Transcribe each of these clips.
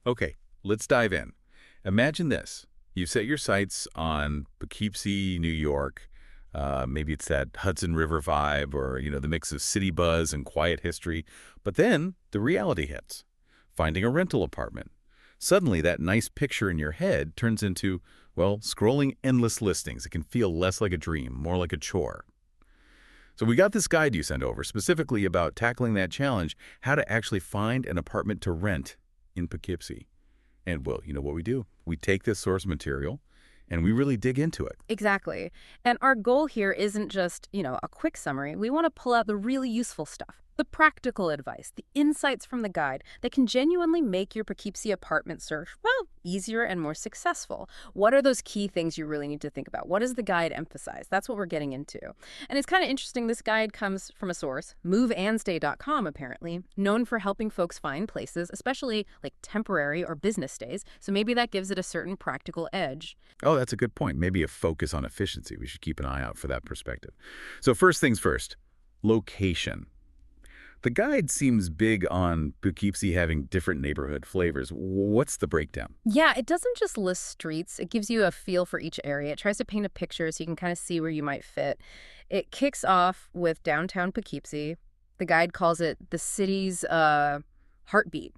Okay, let's dive in. Imagine this. You set your sights on Poughkeepsie, New York. Maybe it's that Hudson River vibe or, the mix of city buzz and quiet history. But then the reality hits. Finding a rental apartment. Suddenly, that nice picture in your head turns into, well, scrolling endless listings. It can feel less like a dream, more like a chore. So we got this guide you sent over specifically about tackling that challenge, how to actually find an apartment to rent in Poughkeepsie. And, well, you know what we do? We take this source material and we really dig into it. Exactly. And our goal here isn't just, a quick summary. We want to pull out the really useful stuff, the practical advice, the insights from the guide that can genuinely make your Poughkeepsie apartment search, well, easier and more successful. What are those key things you really need to think about? What does the guide emphasize? That's what we're getting into. And it's kind of interesting. This guide comes from a source, moveandstay.com, apparently, known for helping folks find places, especially like temporary or business stays. So maybe that gives it a certain practical edge. Oh, that's a good point. Maybe a focus on efficiency. We should keep an eye out for that perspective. So first things first, location. The guide seems big on Poughkeepsie having different neighborhood flavors. What's the breakdown? Yeah, it doesn't just list streets. It gives you a feel for each area. It tries to paint a picture so you can kind of see where you might fit. It kicks off with downtown Poughkeepsie. The guide calls it the city's heartbeat.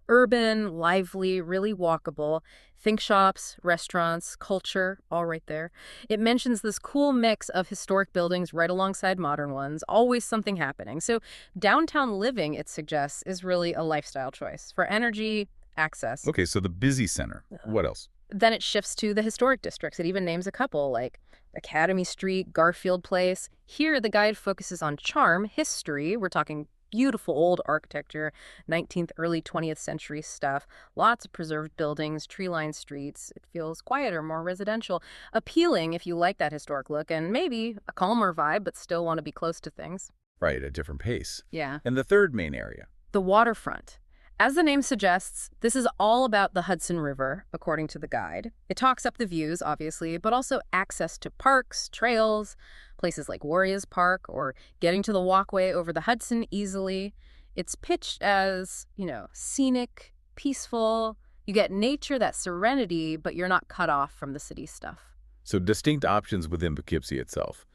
Urban, lively, really walkable. Think shops, restaurants, culture, all right there. It mentions this cool mix of historic buildings right alongside modern ones, always something happening. So downtown living, it suggests, is really a lifestyle choice for energy, access. Okay, so the busy center. What else? Then it shifts to the historic districts. It even names a couple, like Academy Street, Garfield Place. Here, the guide focuses on charm, history. We're talking beautiful old architecture, 19th, early 20th century stuff, lots of preserved buildings, tree-lined streets. It feels quieter, more residential, appealing if you like that historic look, and maybe a calmer vibe, but still want to be close to things. Right, a different pace. Yeah. And the third main area. The waterfront. As the name suggests, this is all about the Hudson River, according to the guide. It talks up the views, obviously, but also access to parks, trails, places like Warriors Park, or getting to the walkway over the Hudson easily. It's pitched as, scenic, peaceful. You get nature, that serenity, but you're not cut off from the city stuff. So distinct options within Poughkeepsie itself.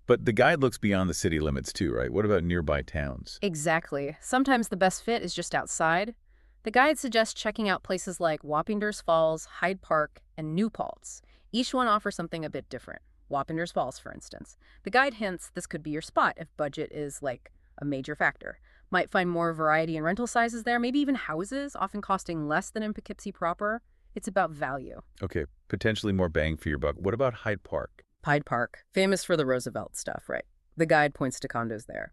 But the guide looks beyond the city limits too, right? What about nearby towns? Exactly. Sometimes the best fit is just outside. The guide suggests checking out places like Wappingers Falls, Hyde Park, and New Paltz. Each one offers something a bit different. Wappingers Falls, for instance. The guide hints this could be your spot if budget is like a major factor. Might find more variety in rental sizes there, maybe even houses, often costing less than in Poughkeepsie proper. It's about value. Okay, potentially more bang for your buck. What about Hyde Park? Hyde Park, famous for the Roosevelt stuff, right? The guide points to condos there.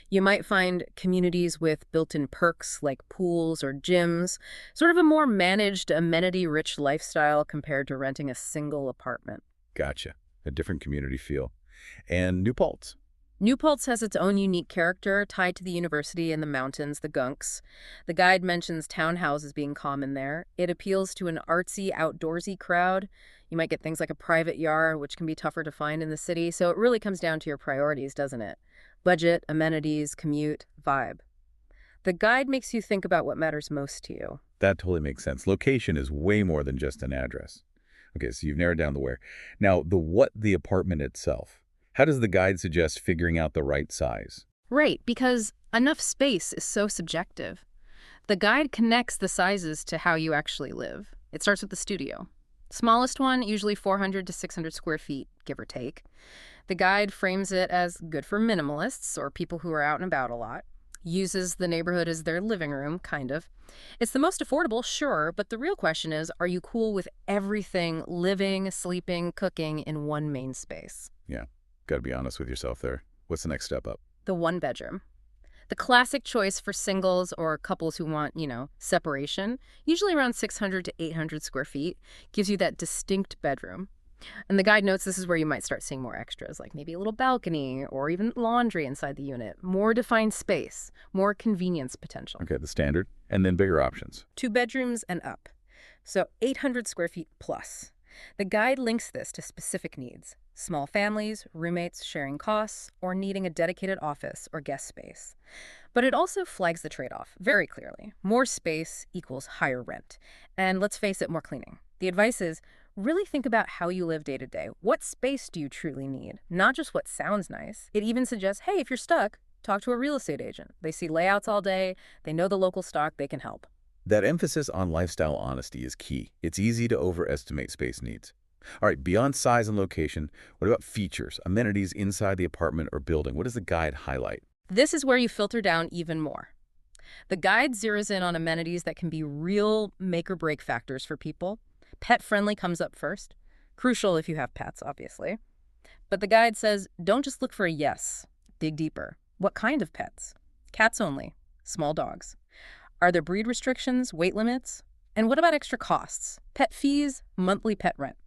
You might find communities with built-in perks like pools or gyms, sort of a more managed, amenity-rich lifestyle compared to renting a single apartment. Gotcha. A different community feel. And New Paltz. New Paltz has its own unique character tied to the university and the mountains, the gunks. The guide mentions townhouses being common there. It appeals to an artsy, outdoorsy crowd. You might get things like a private yard, which can be tougher to find in the city. So it really comes down to your priorities, doesn't it? Budget, amenities, commute, vibe. The guide makes you think about what matters most to you. That totally makes sense. Location is way more than just an address. Okay, so you've narrowed down the where. Now, the apartment itself. How does the guide suggest figuring out the right size? Right, because enough space is so subjective. The guide connects the sizes to how you actually live. It starts with the studio. Smallest one, usually 400 to 600 square feet, give or take. The guide frames it as good for minimalists or people who are out and about a lot. Uses the neighborhood as their living room, kind of. It's the most affordable, sure, but the real question is, are you cool with everything living, sleeping, cooking in one main space? Yeah, gotta be honest with yourself there. What's the next step up? The one bedroom. The classic choice for singles or couples who want, separation, usually around 600 to 800 square feet, gives you that distinct bedroom. And the guide notes this is where you might start seeing more extras, like maybe a little balcony or even laundry inside the unit. More defined space, more convenience potential. Okay, the standard, and then bigger options. 2 bedrooms and up. So 800 square feet plus. The guide links this to specific needs: small families, roommates, sharing costs, or needing a dedicated office or guest space. But it also flags the trade-off very clearly. More space equals higher rent. And let's face it, more cleaning. The advice is really think about how you live day to day. What space do you truly need? Not just what sounds nice. It even suggests, hey, if you're stuck, talk to a real estate agent. They see layouts all day, they know the local stock, they can help. That emphasis on lifestyle honesty is key. It's easy to overestimate space needs. All right, beyond size and location, what about features, amenities inside the apartment or building? What does the guide highlight? This is where you filter down even more. The guide zeroes in on amenities that can be real make or break factors for people. Pet friendly comes up first. Crucial if you have pets, obviously. But the guide says don't just look for a yes. Dig deeper. What kind of pets? Cats only. Small dogs. Are there breed restrictions, weight limits? And what about extra costs? Pet fees, monthly pet rent.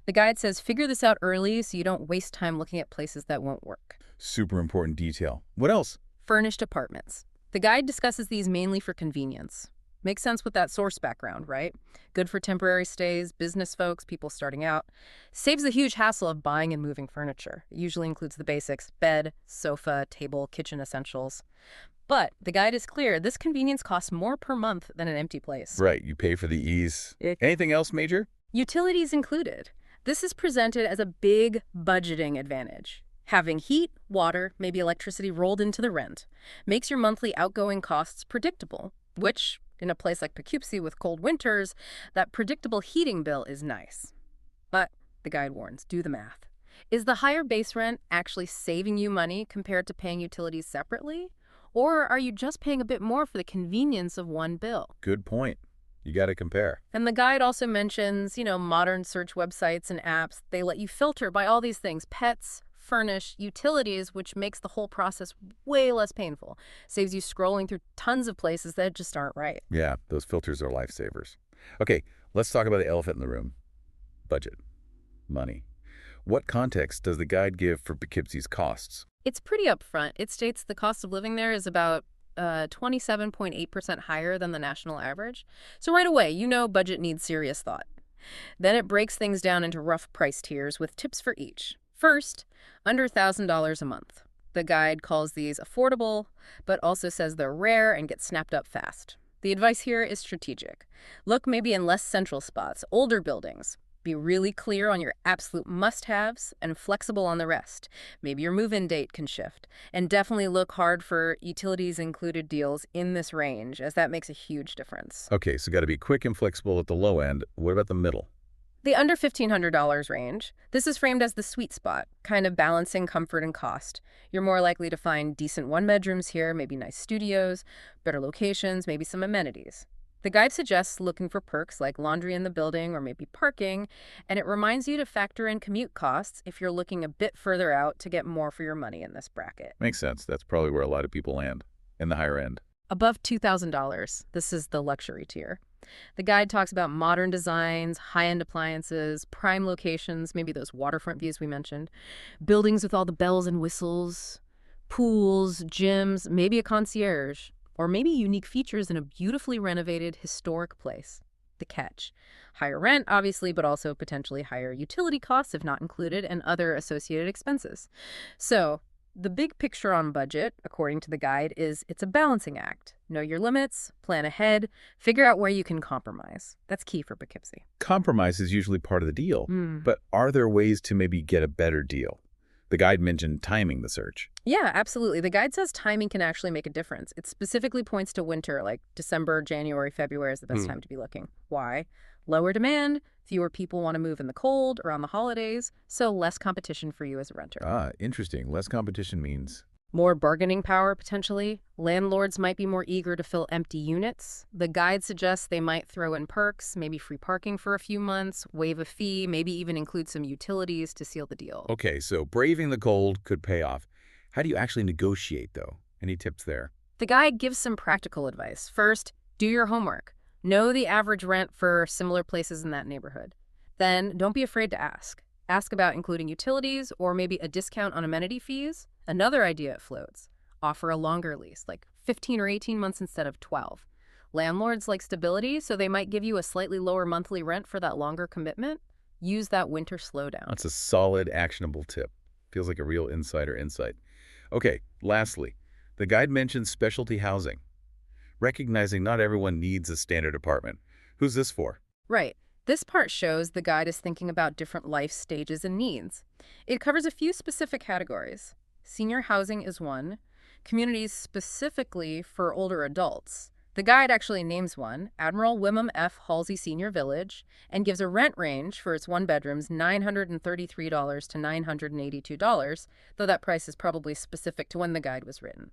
The guide says figure this out early so you don't waste time looking at places that won't work. Super important detail. What else? Furnished apartments. The guide discusses these mainly for convenience. Makes sense with that source background, right? Good for temporary stays, business folks, people starting out. Saves the huge hassle of buying and moving furniture. It usually includes the basics: bed, sofa, table, kitchen essentials. But the guide is clear, this convenience costs more per month than an empty place. Right, you pay for the ease. Anything else major? Utilities included. This is presented as a big budgeting advantage. Having heat, water, maybe electricity rolled into the rent makes your monthly outgoing costs predictable, which, in a place like Poughkeepsie with cold winters, that predictable heating bill is nice. But, the guide warns, do the math. Is the higher base rent actually saving you money compared to paying utilities separately? Or are you just paying a bit more for the convenience of one bill? Good point. You got to compare. And the guide also mentions, modern search websites and apps. They let you filter by all these things: pets, furnish, utilities, which makes the whole process way less painful. Saves you scrolling through tons of places that just aren't right. Yeah, those filters are lifesavers. Okay, let's talk about the elephant in the room. Budget. Money. What context does the guide give for Poughkeepsie's costs? It's pretty upfront. It states the cost of living there is about 27.8% higher than the national average. So right away, budget needs serious thought. Then it breaks things down into rough price tiers with tips for each. First, under $1,000 a month. The guide calls these affordable, but also says they're rare and get snapped up fast. The advice here is strategic. Look maybe in less central spots, older buildings. Be really clear on your absolute must-haves and flexible on the rest. Maybe your move-in date can shift. And definitely look hard for utilities included deals in this range, as that makes a huge difference. Okay, so got to be quick and flexible at the low end. What about the middle? The under $1,500 range, this is framed as the sweet spot, kind of balancing comfort and cost. You're more likely to find decent one-bedrooms here, maybe nice studios, better locations, maybe some amenities. The guide suggests looking for perks like laundry in the building or maybe parking, and it reminds you to factor in commute costs if you're looking a bit further out to get more for your money in this bracket. Makes sense. That's probably where a lot of people land, in the higher end. Above $2,000, this is the luxury tier. The guide talks about modern designs, high-end appliances, prime locations, maybe those waterfront views we mentioned, buildings with all the bells and whistles, pools, gyms, maybe a concierge, or maybe unique features in a beautifully renovated historic place. The catch: higher rent, obviously, but also potentially higher utility costs if not included, and other associated expenses. So, the big picture on budget, according to the guide, is it's a balancing act. Know your limits, plan ahead, figure out where you can compromise. That's key for Poughkeepsie. Compromise is usually part of the deal, Mm. but are there ways to maybe get a better deal? The guide mentioned timing the search. Yeah, absolutely. The guide says timing can actually make a difference. It specifically points to winter, like December, January, February is the best time to be looking. Why? Lower demand, fewer people want to move in the cold around the holidays, so less competition for you as a renter. Ah, interesting. Less competition means... More bargaining power, potentially. Landlords might be more eager to fill empty units. The guide suggests they might throw in perks, maybe free parking for a few months, waive a fee, maybe even include some utilities to seal the deal. Okay, so braving the cold could pay off. How do you actually negotiate, though? Any tips there? The guide gives some practical advice. First, do your homework. Know the average rent for similar places in that neighborhood. Then, don't be afraid to ask. Ask about including utilities or maybe a discount on amenity fees. Another idea it floats: offer a longer lease, like 15 or 18 months instead of 12. Landlords like stability, so they might give you a slightly lower monthly rent for that longer commitment. Use that winter slowdown. That's a solid, actionable tip. Feels like a real insider insight. Okay, lastly, the guide mentions specialty housing, recognizing not everyone needs a standard apartment. Who's this for? Right. This part shows the guide is thinking about different life stages and needs. It covers a few specific categories. Senior housing is one, communities specifically for older adults. The guide actually names one, Admiral Wimham F. Halsey Senior Village, and gives a rent range for its one bedrooms $933 to $982, though that price is probably specific to when the guide was written.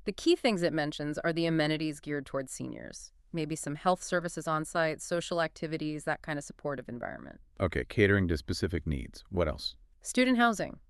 The key things it mentions are the amenities geared towards seniors, maybe some health services on site, social activities, that kind of supportive environment. Okay, catering to specific needs. What else? Student housing.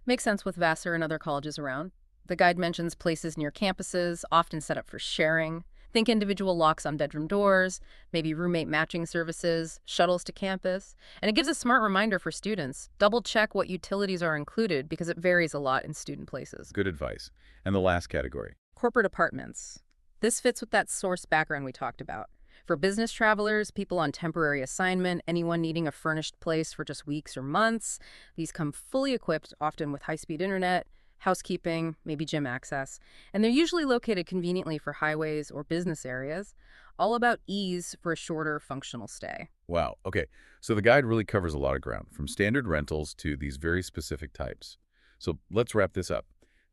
Makes sense with Vassar and other colleges around. The guide mentions places near campuses, often set up for sharing. Think individual locks on bedroom doors, maybe roommate matching services, shuttles to campus. And it gives a smart reminder for students. Double check what utilities are included because it varies a lot in student places. Good advice. And the last category. Corporate apartments. This fits with that source background we talked about. For business travelers, people on temporary assignment, anyone needing a furnished place for just weeks or months, these come fully equipped, often with high-speed internet, housekeeping, maybe gym access, and they're usually located conveniently for highways or business areas, all about ease for a shorter functional stay. Wow. Okay, so the guide really covers a lot of ground, from standard rentals to these very specific types. So let's wrap this up.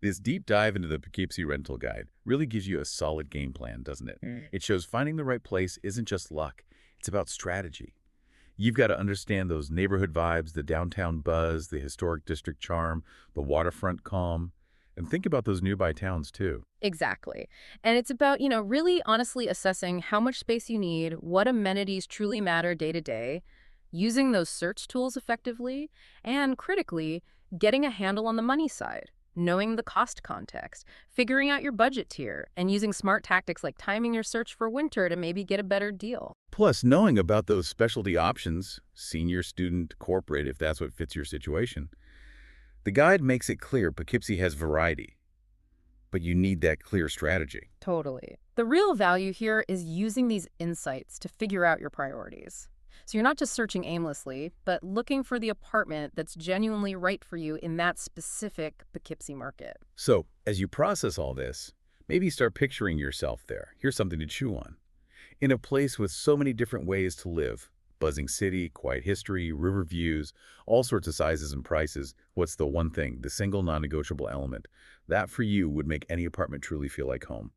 This deep dive into the Poughkeepsie rental guide really gives you a solid game plan, doesn't it? It shows finding the right place isn't just luck. It's about strategy. You've got to understand those neighborhood vibes, the downtown buzz, the historic district charm, the waterfront calm, and think about those nearby towns too. Exactly. And it's about, really honestly assessing how much space you need, what amenities truly matter day to day, using those search tools effectively, and critically, getting a handle on the money side, knowing the cost context, figuring out your budget tier, and using smart tactics like timing your search for winter to maybe get a better deal. Plus, knowing about those specialty options, senior, student, corporate, if that's what fits your situation, the guide makes it clear Poughkeepsie has variety, but you need that clear strategy. Totally. The real value here is using these insights to figure out your priorities. So you're not just searching aimlessly, but looking for the apartment that's genuinely right for you in that specific Poughkeepsie market. So, as you process all this, maybe start picturing yourself there. Here's something to chew on. In a place with so many different ways to live, buzzing city, quiet history, river views, all sorts of sizes and prices, what's the one thing, the single non-negotiable element, that for you would make any apartment truly feel like home?